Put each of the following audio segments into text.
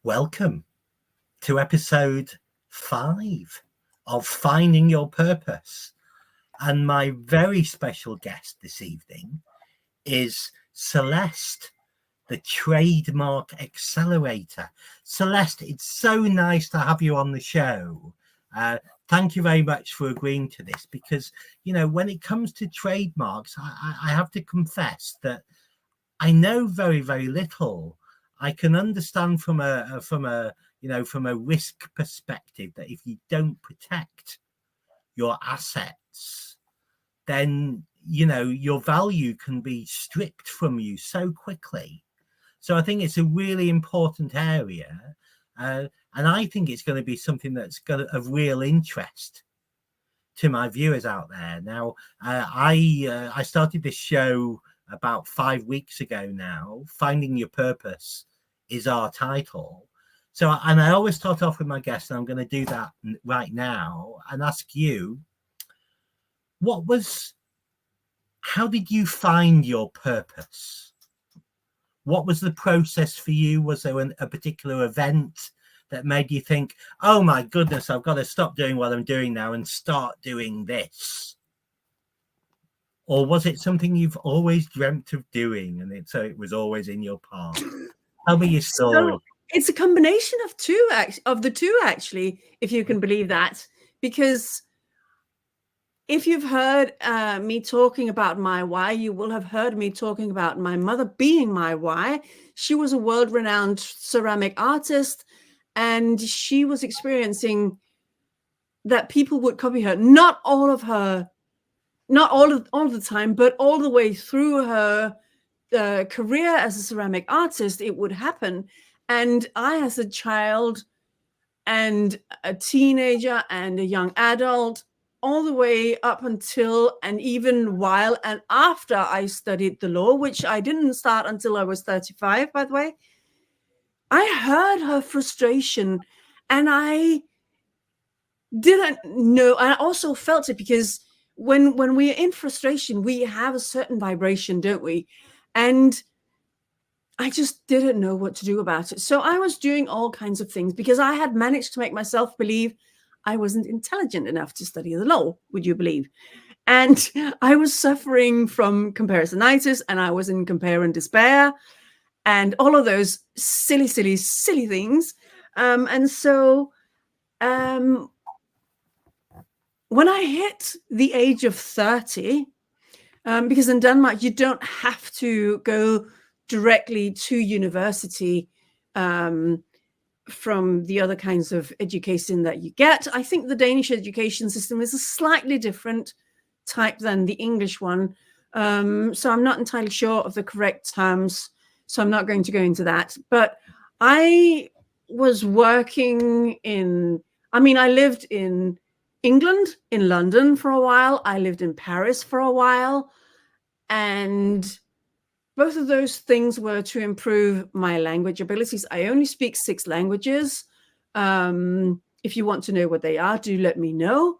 Welcome to episode 5 of Finding Your Purpose. And my very special guest this evening is Celeste, the Trademark Accelerator. Celeste, it's so nice to have you on the show. Thank you very much for agreeing to this because, you know, when it comes to trademarks, I have to confess that I know very, very little. I can understand from a risk perspective that if you don't protect your assets, then, you know, your value can be stripped from you so quickly. So I think it's a really important area. And I think it's going to be something that's got of real interest to my viewers out there. Now, I started this show about 5 weeks ago now. Finding Your Purpose is our title. So, and I always start off with my guests, and I'm going to do that right now and ask you, how did you find your purpose? What was the process for you? Was there a particular event that made you think, oh my goodness, I've got to stop doing what I'm doing now and start doing this? Or was it something you've always dreamt of doing and so it was always in your path? Tell me your story. So it's a combination of the two, actually, if you can believe that. Because if you've heard me talking about my why, you will have heard me talking about my mother being my why. She was a world-renowned ceramic artist, and she was experiencing that people would copy her. Not all of the time, but all the way through her career as a ceramic artist, it would happen. And I, as a child and a teenager and a young adult, all the way up until and even while and after I studied the law, which I didn't start until I was 35, by the way, I heard her frustration, and I didn't know. I also felt it because when we're in frustration, we have a certain vibration, don't we? And I just didn't know what to do about it. So I was doing all kinds of things because I had managed to make myself believe I wasn't intelligent enough to study the law, would you believe? And I was suffering from comparisonitis, and I was in compare and despair and all of those silly things. And so when I hit the age of 30, because in Denmark, you don't have to go directly to university from the other kinds of education that you get. I think the Danish education system is a slightly different type than the English one. So I'm not entirely sure of the correct terms, so I'm not going to go into that. But I was working I lived in England, in London for a while. I lived in Paris for a while. And both of those things were to improve my language abilities. I only speak 6 languages. If you want to know what they are, do let me know.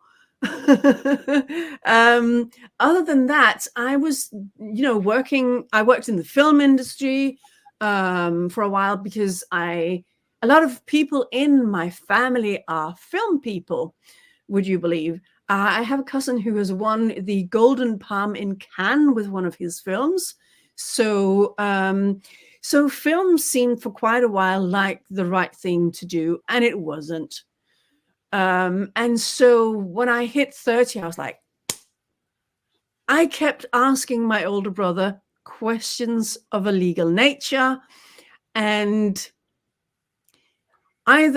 Other than that, I was, I worked in the film industry for a while because a lot of people in my family are film people, would you believe? I have a cousin who has won the Golden Palm in Cannes with one of his films. So film seemed for quite a while like the right thing to do, and it wasn't. And so when I hit 30, I was like, I kept asking my older brother questions of a legal nature, and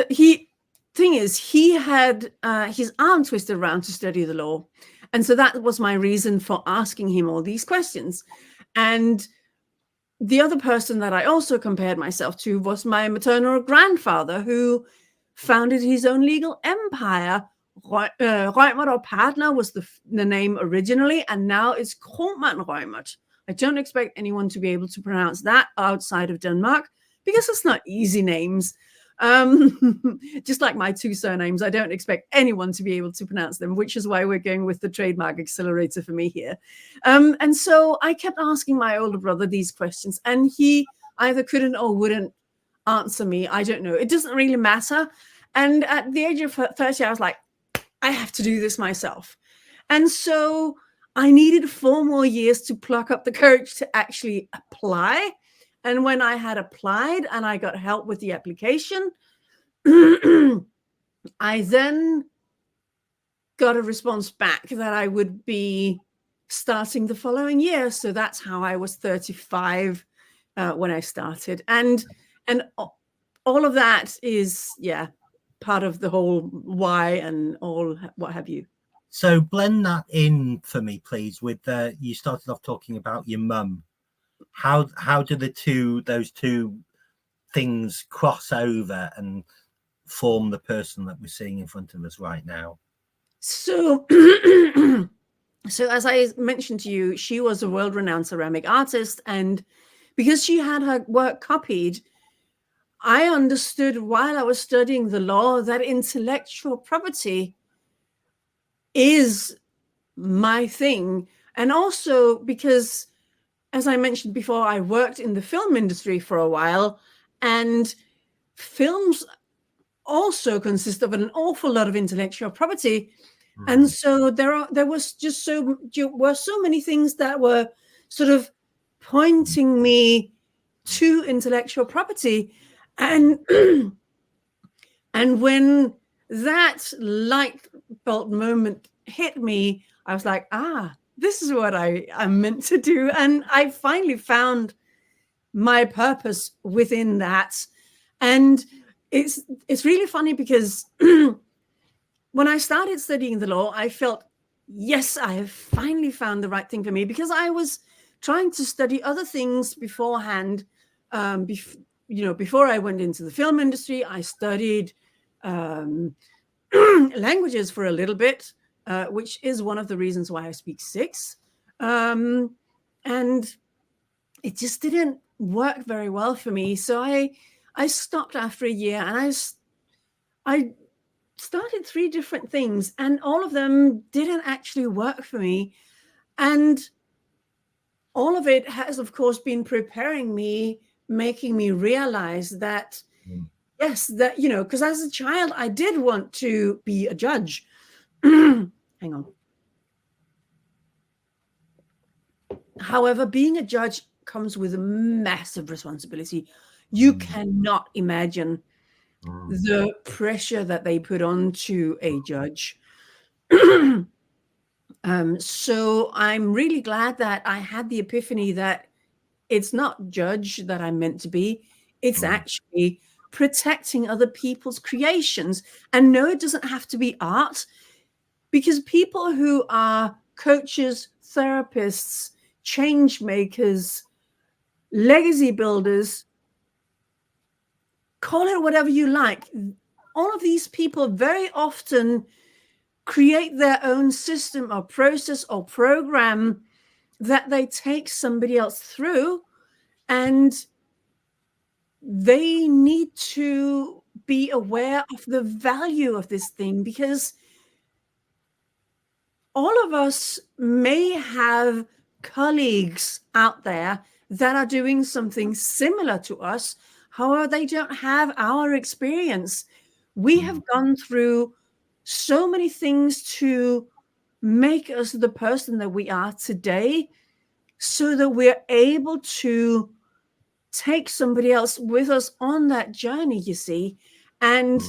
he had his arm twisted around to study the law. And so that was my reason for asking him all these questions. And the other person that I also compared myself to was my maternal grandfather, who founded his own legal empire. Reumert og Partner was the name originally, and now it's Kromann Reumert. I don't expect anyone to be able to pronounce that outside of Denmark because it's not easy names. Just like my 2 surnames, I don't expect anyone to be able to pronounce them, which is why we're going with the trademark accelerator for me here. And so I kept asking my older brother these questions, and he either couldn't or wouldn't answer me. I don't know. It doesn't really matter. And at the age of 30, I was like, I have to do this myself. And so I needed 4 more years to pluck up the courage to actually apply. And when I had applied and I got help with the application, I then got a response back that I would be starting the following year. So that's how I was 35 when I started. And all of that is, part of the whole why and all what have you. So blend that in for me, please, with you started off talking about your mum. How do those two things cross over and form the person that we're seeing in front of us right now? So so as I mentioned to you, she was a world-renowned ceramic artist, and because she had her work copied, I understood while I was studying the law that intellectual property is my thing. And also because, as I mentioned before, I worked in the film industry for a while, and films also consist of an awful lot of intellectual property. And so there were so many things that were sort of pointing me to intellectual property. And and when that light bulb moment hit me, I was like, this is what I'm meant to do. And I finally found my purpose within that. And it's really funny because when I started studying the law, I felt, yes, I have finally found the right thing for me, because I was trying to study other things beforehand. Before I went into the film industry, I studied languages for a little bit, which is one of the reasons why I speak 6. And it just didn't work very well for me. So I stopped after a year, and I started 3 different things, and all of them didn't actually work for me. And all of it has, of course, been preparing me, making me realize that, yes, that, because as a child, I did want to be a judge. Hang on. However, being a judge comes with a massive responsibility. You cannot imagine the pressure that they put onto a judge. So I'm really glad that I had the epiphany that it's not judge that I'm meant to be. It's actually protecting other people's creations. And no, it doesn't have to be art, because people who are coaches, therapists, change makers, legacy builders, call it whatever you like. All of these people very often create their own system or process or program that they take somebody else through, and they need to be aware of the value of this thing, because all of us may have colleagues out there that are doing something similar to us. However, they don't have our experience. We have gone through so many things to make us the person that we are today, so that we're able to take somebody else with us on that journey, you see. And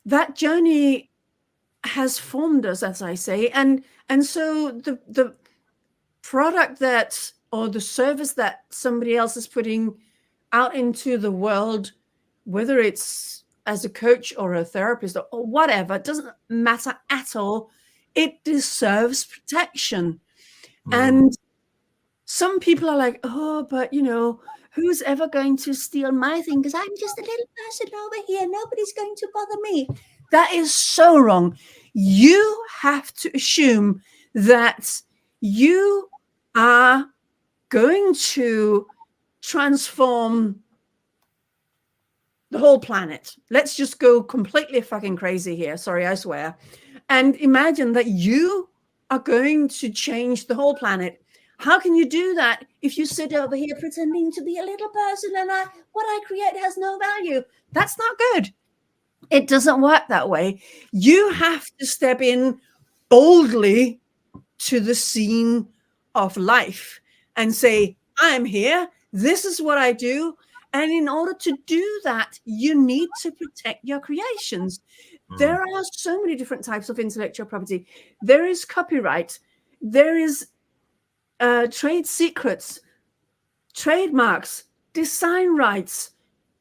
that journey has formed us, as I say. And so the product that, or the service that somebody else is putting out into the world, whether it's as a coach or a therapist or whatever, it doesn't matter at all. It deserves protection. And some people are like, oh, but who's ever going to steal my thing? Because I'm just a little person over here. Nobody's going to bother me. That is so wrong. You have to assume that you are going to transform the whole planet. Let's just go completely fucking crazy here. Sorry, I swear. And imagine that you are going to change the whole planet. How can you do that if you sit over here pretending to be a little person and what I create has no value? That's not good. It doesn't work that way. You have to step in boldly to the scene of life and say, I'm here. This is what I do. And in order to do that, you need to protect your creations. There are so many different types of intellectual property. There is copyright. There is trade secrets, trademarks, design rights,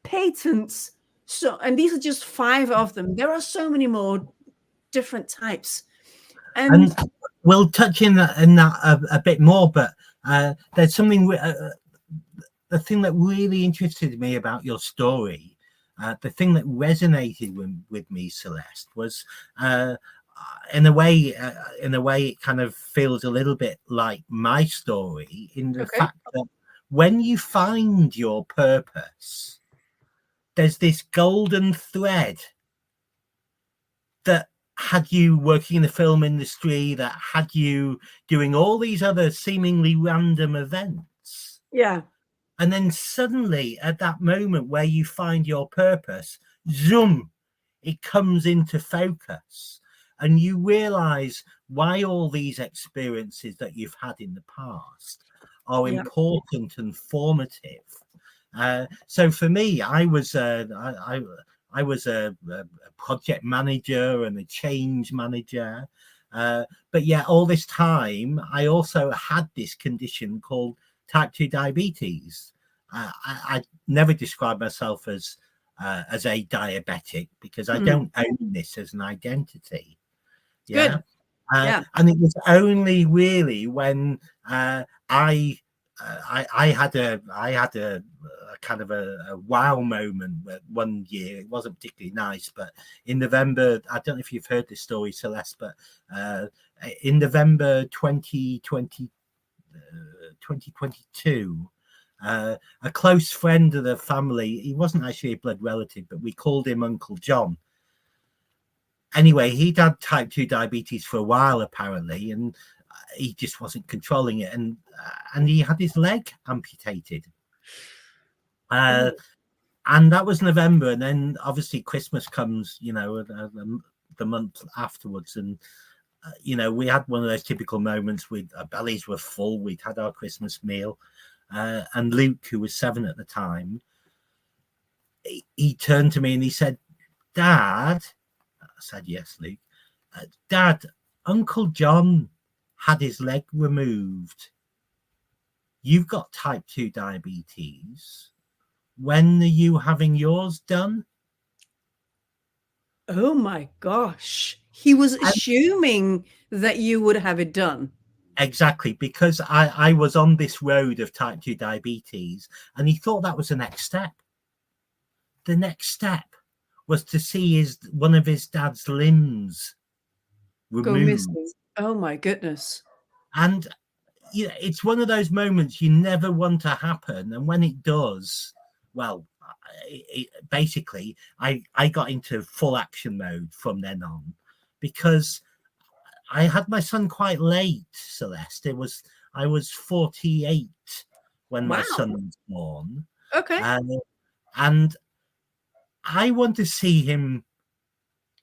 patents. So, and these are just 5 of them. There are so many more different types. And we'll touch in that a bit more, but there's something, the thing that really interested me about your story, the thing that resonated with me, Celeste, was in a way it kind of feels a little bit like my story, in the fact that when you find your purpose, there's this golden thread that had you working in the film industry, that had you doing all these other seemingly random events. Yeah. And then suddenly at that moment where you find your purpose, zoom, it comes into focus. And you realize why all these experiences that you've had in the past are important and formative. So for me, I was a project manager and a change manager. But yeah, all this time, I also had this condition called type 2 diabetes. I never describe myself as a diabetic, because I don't own this as an identity. Yeah. And it was only really when I had a kind of a wow moment one year. It wasn't particularly nice, but in November, I don't know if you've heard this story, Celeste, but in November 2022, a close friend of the family, he wasn't actually a blood relative, but we called him Uncle John. Anyway, he'd had type 2 diabetes for a while, apparently, and he just wasn't controlling it, and he had his leg amputated. And that was November, and then obviously Christmas comes, the month afterwards, and we had one of those typical moments with our bellies were full. We'd had our Christmas meal, and Luke, who was 7 at the time, he turned to me and he said, "Dad," I said, "Yes, Luke." "Dad, Uncle John had his leg removed. You've got type 2 diabetes. When are you having yours done?" Oh my gosh. He was assuming that you would have it done. Exactly, because I was on this road of type 2 diabetes, and he thought that was the next step. The next step was to see one of his dad's limbs removed. Go missing. Oh my goodness. And it's one of those moments you never want to happen, and when it does, well, basically I got into full action mode from then on, because I had my son quite late, Celeste. I was 48 when my son was born. Okay. And I want to see him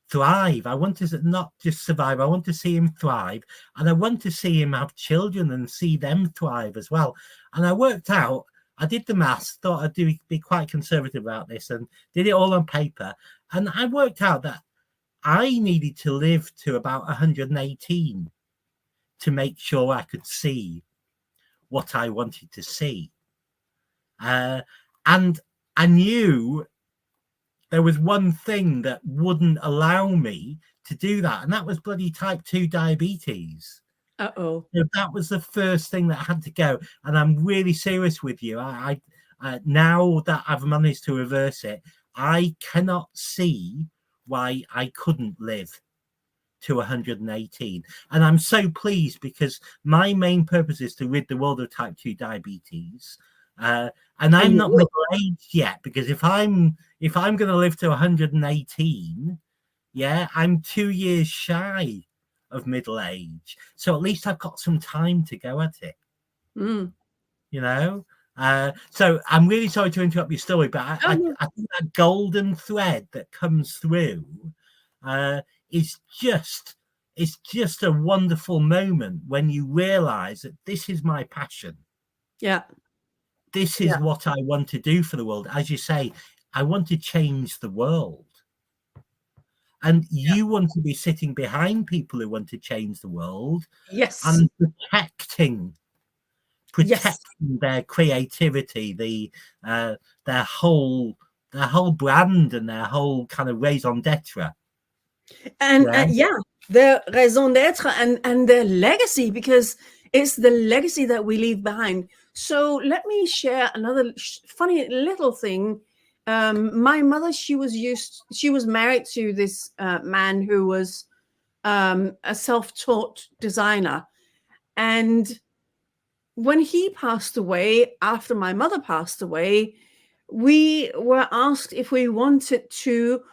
thrive. I want to not just survive. I want to see him thrive, and I want to see him have children and see them thrive as well. And I worked out, I did the maths, thought I'd be quite conservative about this, and did it all on paper. And I worked out that I needed to live to about 118 to make sure I could see what I wanted to see. And I knew there was one thing that wouldn't allow me to do that, and that was bloody type 2 diabetes. Uh-oh. So that was the first thing that had to go. And I'm really serious with you. I now that I've managed to reverse it, I cannot see why I couldn't live to 118. And I'm so pleased, because my main purpose is to rid the world of type 2 diabetes. And I'm not middle-aged yet, because if I'm going to live to 118, I'm 2 years shy of middle age. So at least I've got some time to go at it. You know, so I'm really sorry to interrupt your story, but I think that golden thread that comes through is just a wonderful moment when you realize that this is my passion. Yeah. This is what I want to do for the world. As you say, I want to change the world. And you want to be sitting behind people who want to change the world. Yes. And protecting their creativity, their whole brand and their whole kind of raison d'etre. And their raison d'etre and their legacy, because it's the legacy that we leave behind. So let me share another funny little thing. My mother, she was married to this man who was a self-taught designer. And when he passed away, after my mother passed away, we were asked if we wanted to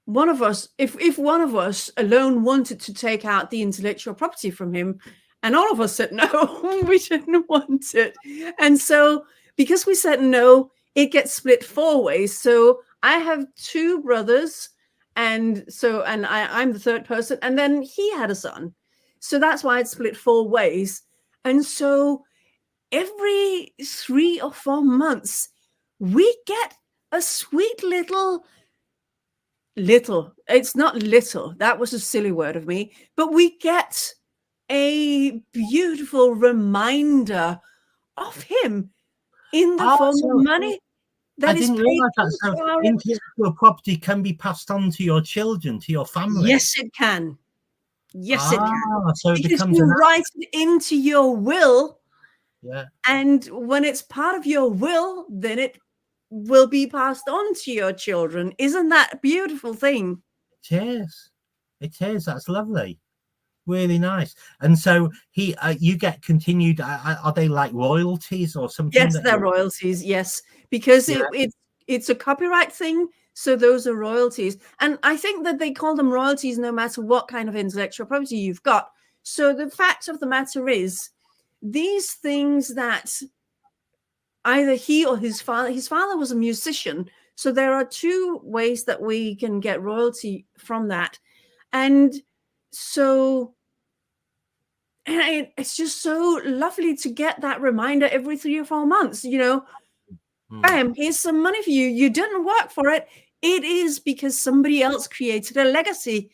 one of us, if one of us alone wanted to take out the intellectual property from him, and all of us said no, we didn't want it. And so because we said no, it gets split 4 ways. So I have 2 brothers, and I'm the third person, and then he had a son. So that's why it's split 4 ways. And so every 3 or 4 months, we get a sweet little, it's not little, that was a silly word of me, but we get a beautiful reminder of him in the form of money. I didn't realize that. So intellectual property can be passed on to your children, to your family. Yes, it can. Yes, it can. So it becomes you write it into your will. Yeah. And when it's part of your will, then it will be passed on to your children. Isn't that a beautiful thing? It is. It is. That's lovely. Really nice. And so you get continued. Are they like royalties or something? Yes, they're royalties. Yes, because it's a copyright thing. So those are royalties. And I think that they call them royalties no matter what kind of intellectual property you've got. So the fact of the matter is, these things that either he or his father was a musician. So there are 2 ways that we can get royalty from that. And so it's just so lovely to get that reminder every 3 or 4 months, bam, here's some money for you. You didn't work for it. It is because somebody else created a legacy,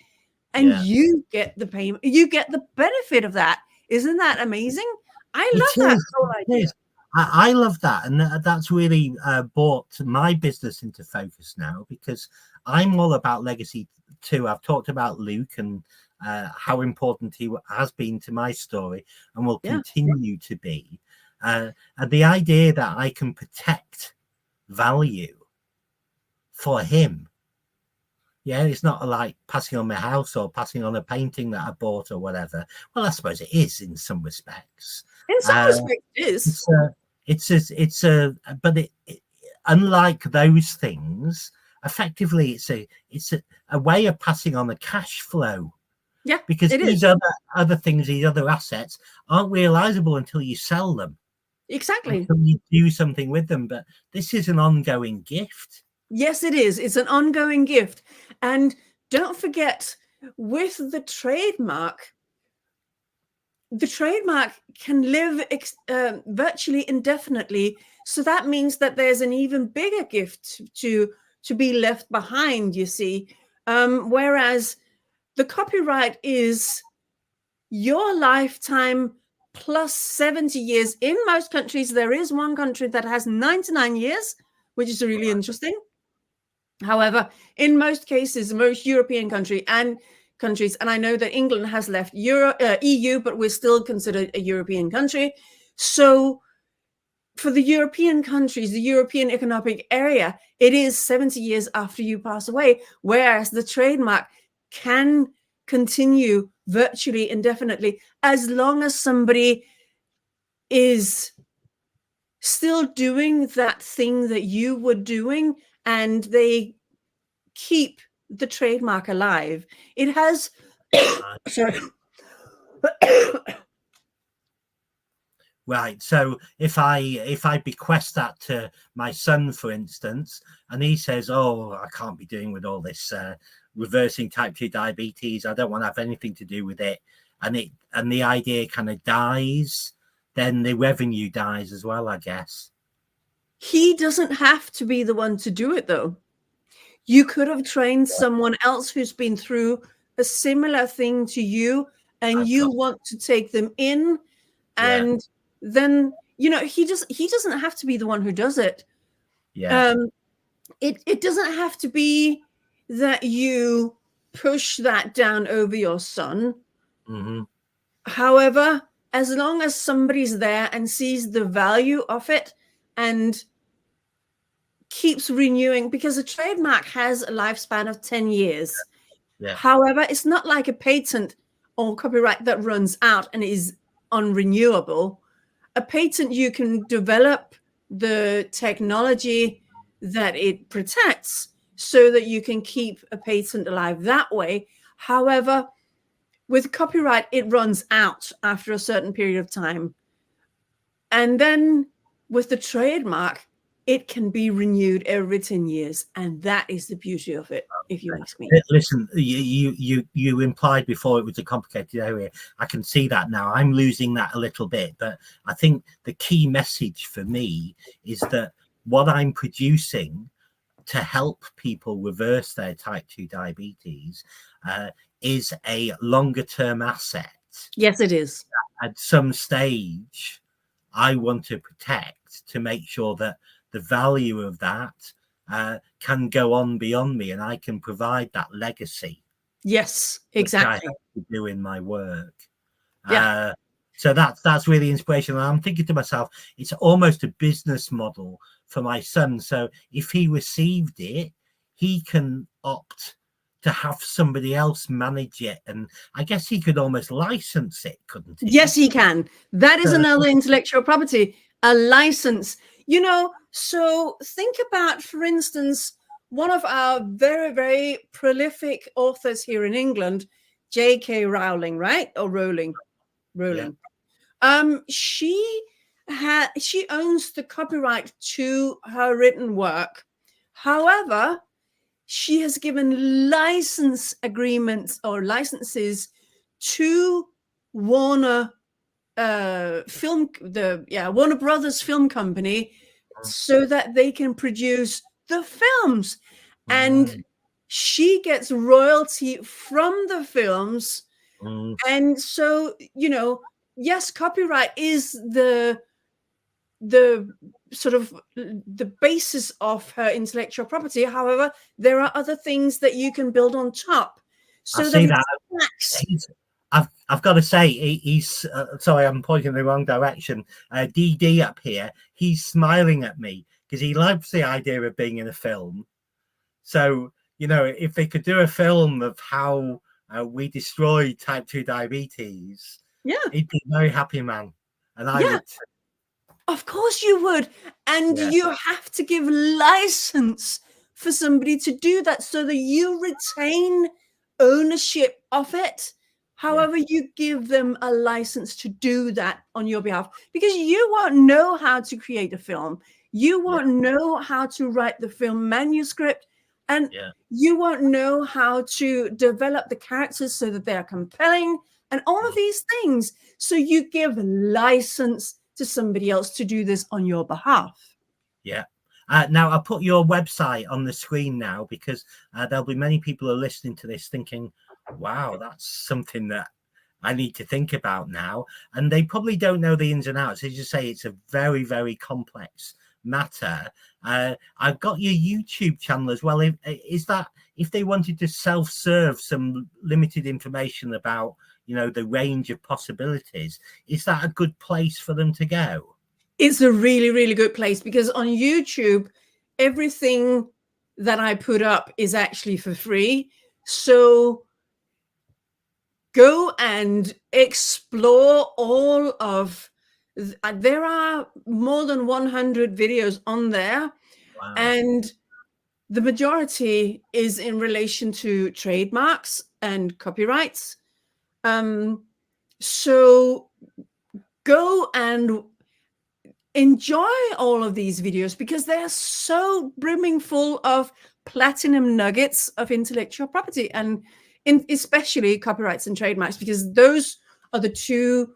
and you get the payment. You get the benefit of that. Isn't that amazing? I love that whole idea. I love that, and that's really brought my business into focus now, because I'm all about legacy too. I've talked about Luke and how important he has been to my story and will continue to be. And the idea that I can protect value for him. Yeah, it's not like passing on my house or passing on a painting that I bought or whatever. Well, I suppose it is in some respects. In some respects, it is. But unlike those things, effectively, it's a way of passing on the cash flow. Yeah, because these other things, these other assets, aren't realizable until you sell them. Exactly. Until you do something with them. But this is an ongoing gift. Yes, it is. It's an ongoing gift. And don't forget, with the trademark can live virtually indefinitely. So that means that there's an even bigger gift to be left behind, you see. Whereas the copyright is your lifetime plus 70 years. In most countries, there is one country that has 99 years, which is really interesting. However, in most cases, most European countries, and I know that England has left EU, but we're still considered a European country. So for the European countries, the European Economic Area, it is 70 years after you pass away, whereas the trademark can continue virtually indefinitely as long as somebody is still doing that thing that you were doing and they keep the trademark alive. It has sorry. Right. So if I bequest that to my son, for instance, and he says, "Oh, I can't be doing with all this reversing type 2 diabetes. I don't want to have anything to do with it," and the idea kind of dies, then the revenue dies as well, I guess. He doesn't have to be the one to do it, though. You could have trained someone else who's been through a similar thing to you, and you want to take them in, and then he doesn't have to be the one who does it. Yeah. It doesn't have to be that you push that down over your son. Mm-hmm. However, as long as somebody's there and sees the value of it and keeps renewing, because a trademark has a lifespan of 10 years. Yeah. However, it's not like a patent or copyright that runs out and is unrenewable. A patent, you can develop the technology that it protects so that you can keep a patent alive that way. However, with copyright, it runs out after a certain period of time. And then with the trademark, it can be renewed every 10 years. And that is the beauty of it, if you ask me. Listen, you implied before it was a complicated area. I can see that now. I'm losing that a little bit. But I think the key message for me is that what I'm producing to help people reverse their type 2 diabetes is a longer term asset. Yes, it is. At some stage, I want to protect to make sure that the value of that can go on beyond me, and I can provide that legacy. Yes, exactly. Which I have to do in my work. Yeah. So that's really inspirational. I'm thinking to myself, it's almost a business model for my son. So if he received it, he can opt to have somebody else manage it, and I guess he could almost license it, couldn't he? Yes, he can. That is another intellectual property, a license. So think about, for instance, one of our very, very prolific authors here in England, J.K. Rowling, right? Or Rowling. Yeah. She owns the copyright to her written work. However, she has given license agreements or licenses to Warner Warner Brothers Film Company, so that they can produce the films. And she gets royalty from the films. And so, yes, copyright is the sort of the basis of her intellectual property. However, there are other things that you can build on top. So I see that. I've got to say, he's sorry, I'm pointing in the wrong direction. DD up here, he's smiling at me because he loves the idea of being in a film. So, if they could do a film of how we destroy type 2 diabetes, he'd be a very happy man. And I would. Of course you would. And you have to give license for somebody to do that so that you retain ownership of it. However, you give them a license to do that on your behalf, because you won't know how to create a film. You won't know how to write the film manuscript, and you won't know how to develop the characters so that they're compelling and all of these things. So you give license to somebody else to do this on your behalf. Yeah. Now I'll put your website on the screen now, because there'll be many people who are listening to this thinking, wow, that's something that I need to think about now. And they probably don't know the ins and outs. As you say, it's a very, very complex matter. I've got your YouTube channel as well. Is that, if they wanted to self-serve some limited information about, the range of possibilities, is that a good place for them to go? It's a really, really good place, because on YouTube, everything that I put up is actually for free. So go and explore all of, there are more than 100 videos on there. Wow. And the majority is in relation to trademarks and copyrights. So go and enjoy all of these videos because they are so brimming full of platinum nuggets of intellectual property, and especially copyrights and trademarks, because those are the two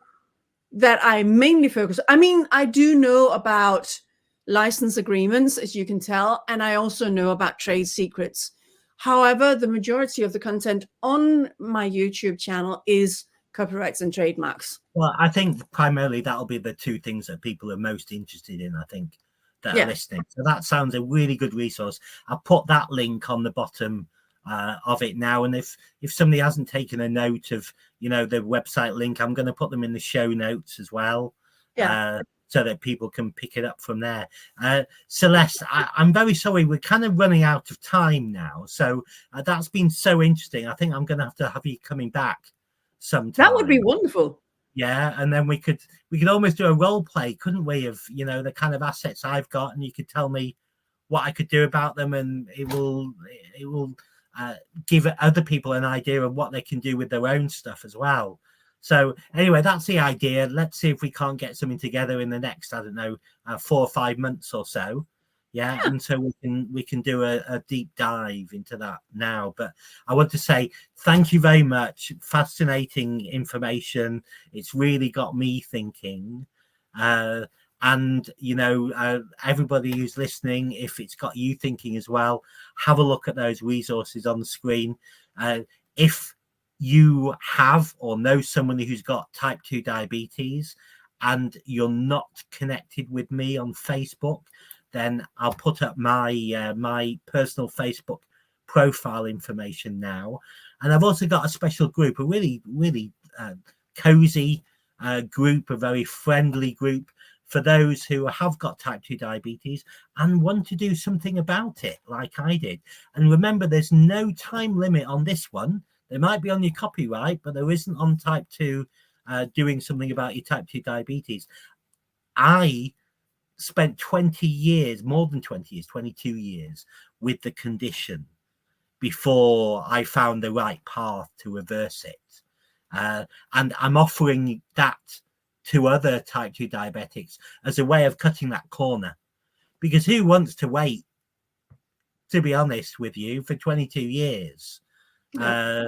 that I mainly focus. I mean, I do know about license agreements, as you can tell, and I also know about trade secrets. However, the majority of the content on my YouTube channel is copyrights and trademarks. Well, I think primarily that'll be the two things that people are most interested in, I think, that are listening. So that sounds a really good resource. I'll put that link on the bottom of it now. And if somebody hasn't taken a note of, you know, the website link, I'm going to put them in the show notes as well. Yeah. So that people can pick it up from there. Celeste, I'm very sorry. We're kind of running out of time now. So that's been so interesting. I think I'm going to have you coming back sometime. That would be wonderful. Yeah, and then we could almost do a role play, couldn't we, of, you know, the kind of assets I've got, and you could tell me what I could do about them, and it will give other people an idea of what they can do with their own stuff as well. So anyway, that's the idea. Let's see if we can't get something together in the next, I don't know, 4 or 5 months or so. Yeah, and so we can do a deep dive into that now. But I want to say thank you very much. Fascinating information. It's really got me thinking. And, you know, everybody who's listening, if it's got you thinking as well, have a look at those resources on the screen. If you have or know someone who's got type 2 diabetes and you're not connected with me on Facebook, then I'll put up my my personal Facebook profile information now. And I've also got a special group, a really cozy group, a very friendly group for those who have got type 2 diabetes and want to do something about it like I did. And remember, there's no time limit on this one. There might be on your copyright, but there isn't on type 2 doing something about your type 2 diabetes. I spent 20 years, more than 20 years, 22 years with the condition before I found the right path to reverse it. And I'm offering that to other type 2 diabetics as a way of cutting that corner. Because who wants to wait, to be honest with you, for 22 years? Yeah.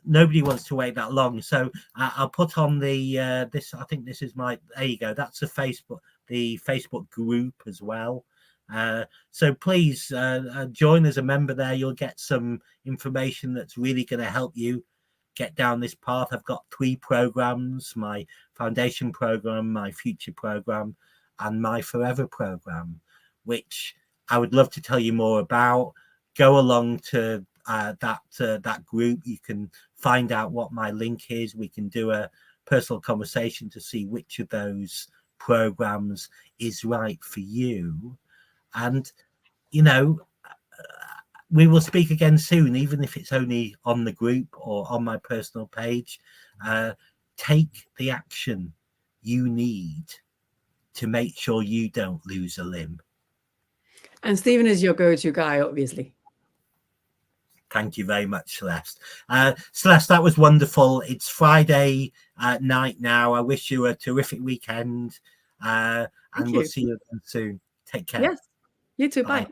Nobody wants to wait that long. So I'll put on the this. I think this is my. There you go. That's the Facebook group as well. So please join as a member there. You'll get some information that's really going to help you get down this path. I've got 3 programs: my foundation program, my future program, and my forever program, which I would love to tell you more about. Go along to that group. You can find out what my link is. We can do a personal conversation to see which of those programs is right for you. And, you know, we will speak again soon, even if it's only on the group or on my personal page. Take the action you need to make sure you don't lose a limb. And Stephen is your go-to guy, obviously. Thank you very much, Celeste. Celeste, that was wonderful. It's Friday night now. I wish you a terrific weekend. And we'll see you again soon. Take care. Yes, you too. Bye.